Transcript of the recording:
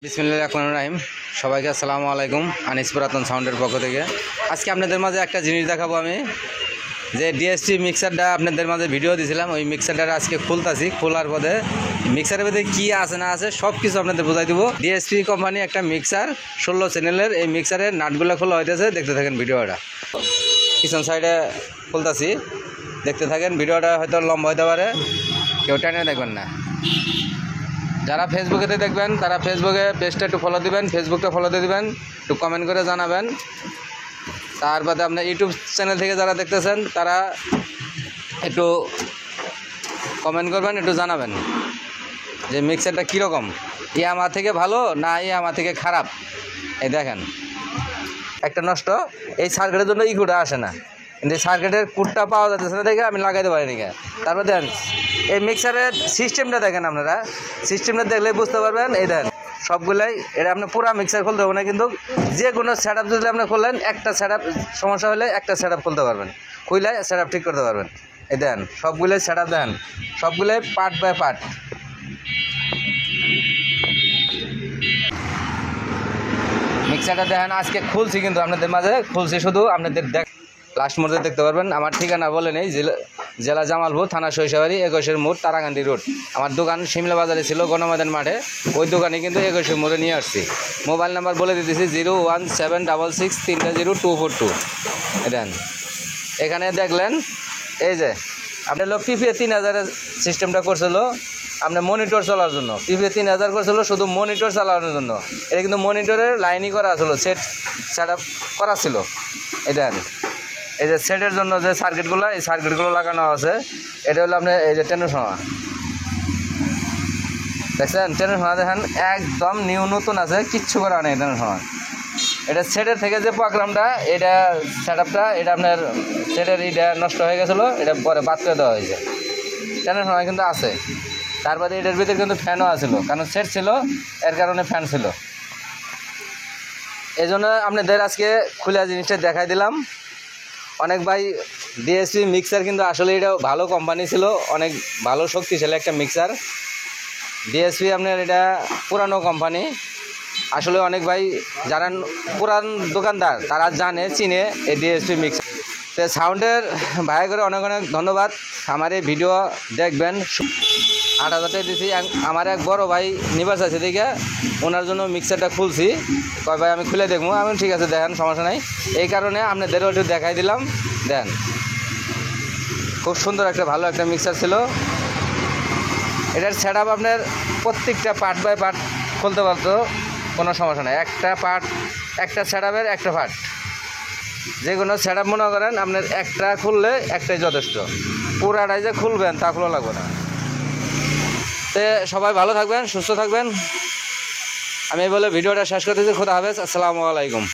বিসমিল্লাহির রহমানির রহিম। সবাইকে আসসালামু আলাইকুম। আনিস পুরাতন সাউন্ডের পক্ষ থেকে আজকে আপনাদের মাঝে একটা জিনিস দেখাবো আমি, যে ডিএসটি মিক্সারটা আপনাদের মাঝে ভিডিও দিয়েছিলাম। ওই মিক্সারটা আজকে খুলতাছি। খোলার পরে মিক্সারের মধ্যে কী আছে না আছে সব কিছু আপনাদের বোঝাই দেবো। ডিএসটি কোম্পানি একটা মিক্সার 16 চ্যানেলের, এই মিক্সারের নাটগুলো খোলা হইতেছে। দেখতে থাকেন ভিডিওটা। পিছন সাইডে খুলতাছি, দেখতে থাকেন। ভিডিওটা হয়তো লম্বা হতে পারে, কেউ টেনে দেখবেন না। যারা ফেসবুকেতে দেখবেন তারা ফেসবুকে পেজটা একটু ফলো দিবেন, ফেসবুকটা ফলো দিয়ে দিবেন, একটু কমেন্ট করে জানাবেন। তার বাদে আপনার ইউটিউব চ্যানেল থেকে যারা দেখতেছেন তারা একটু কমেন্ট করবেন, একটু জানাবেন যে মিক্সারটা কীরকম, আমার থেকে ভালো না আমার থেকে খারাপ। এই দেখেন একটা নষ্ট, এই সার্কিটের জন্য ইকুটা আসে না, কিন্তু এই সার্কিটের কুটটা পাওয়া যাচ্ছে না দেখে আমি লাগাইতে পারিনি। তারপর দেখেন এই মিক্সারের সিস্টেমটা দেখেন, আপনারা সিস্টেমটা দেখলে বুঝতে পারবেন। এই দেখেন সবগুলাই, এটা আপনি পুরো মিক্সার খুলতে হবে না, কিন্তু যে কোনো সেট আপ যদি আপনি খুললেন, একটা সেট আপ সমস্যা হলে একটা সেট আপ খুলতে পারবেন, খুললে সেট আপ ঠিক করতে পারবেন। এই দেখেন সবগুলোই সেট আপ, দেখেন সবগুলোই পার্ট বাই পার্ট। মিক্সারটা দেখেন আজকে খুলছি, কিন্তু আপনাদের মাঝে খুলছি শুধু আপনাদের লাস্ট মোড়ে দেখতে পারবেন। আমার ঠিকানা বলে নেই, জেলা জামালপুর, থানা সরিষাবাড়ি, 21 মোড়, তারাকান্দি রোড। আমার দোকান শিমলা বাজারে ছিল, গণময়দান মাঠে। ওই দোকানে কিন্তু 21 মোড়ে নিয়ে আসছি। মোবাইল নাম্বার বলে দিতেছি 01766300242। দেন এখানে দেখলেন, এই যে আপনার লোক পিপিএ 3000 সিস্টেমটা করছিল আপনার মনিটর চলার জন্য। পিপিএ 3000 করছিল শুধু মনিটর চালানোর জন্য। এটা কিন্তু মনিটরের লাইনই করা ছিল, সেট আপ করা ছিল। এই যে সেটের জন্য যে সার্কিটগুলো, এই সার্কিটগুলো লাগানো আছে। এটা হলো আপনার এই যে ট্রান্সফর্মার, দেখছেন ট্রান্সফর্মার দেখেন একদম নিউ নতুন আছে, কিচ্ছু করা নেই ট্রান্সফর্মার। এটা সেটের থেকে যে প্রোগ্রামটা, এটা সেট আপটা, এটা আপনার সেটের এটা নষ্ট হয়ে গেছিলো, এটা পরে বাদ করে দেওয়া হয়েছে। ট্রান্সফর্মার কিন্তু আছে। তারপরে এটার ভিতরে কিন্তু ফ্যানও আছিল, কারণ সেট ছিল এর কারণে ফ্যান ছিল। এই জন্য আপনাদের আজকে খুলে জিনিসটা দেখাই দিলাম। অনেক ভাই ডিএসপি মিক্সার কিন্তু আসলে এটা ভালো কোম্পানি ছিল, অনেক ভালো শক্তিশালী একটা মিক্সার। ডিএসপি আপনার এটা পুরানো কোম্পানি। আসলে অনেক ভাই যারা পুরান দোকানদার তারা জানে, চিনে এই ডিএসপি মিক্সার। তো সাউন্ডের ভাই করে অনেক অনেক ধন্যবাদ। আমার এই ভিডিও দেখবেন। 8000 টাকা দিয়েছি। আমার এক বড় ভাই নিবাস আছে দেখে ওনার জন্য মিক্সারটা খুলছি। কয় ভাই আমি খুলে দেখবো, আমি ঠিক আছে দেখেন সমস্যা নাই। এই কারণে আপনাদেরও একটু দেখাই দিলাম। দেন খুব সুন্দর একটা ভালো একটা মিক্সার ছিল। এটার সেট আপ আপনার প্রত্যেকটা পার্ট বাই পার্ট খুলতে পারতো, কোনো সমস্যা নাই। একটা পার্ট, একটা সেট আপের একটা পার্ট, যে কোনো সেট আপ মনে করেন আপনার একটা খুললে একটাই যথেষ্ট। পুরাটাই যে খুলবেন তা খোলা লাগবে না। তো সবাই ভালো থাকবেন, সুস্থ থাকবেন। আমি বলে ভিডিওটা শেষ করতেছি। খোদা হাফেজ, আসসালামু আলাইকুম।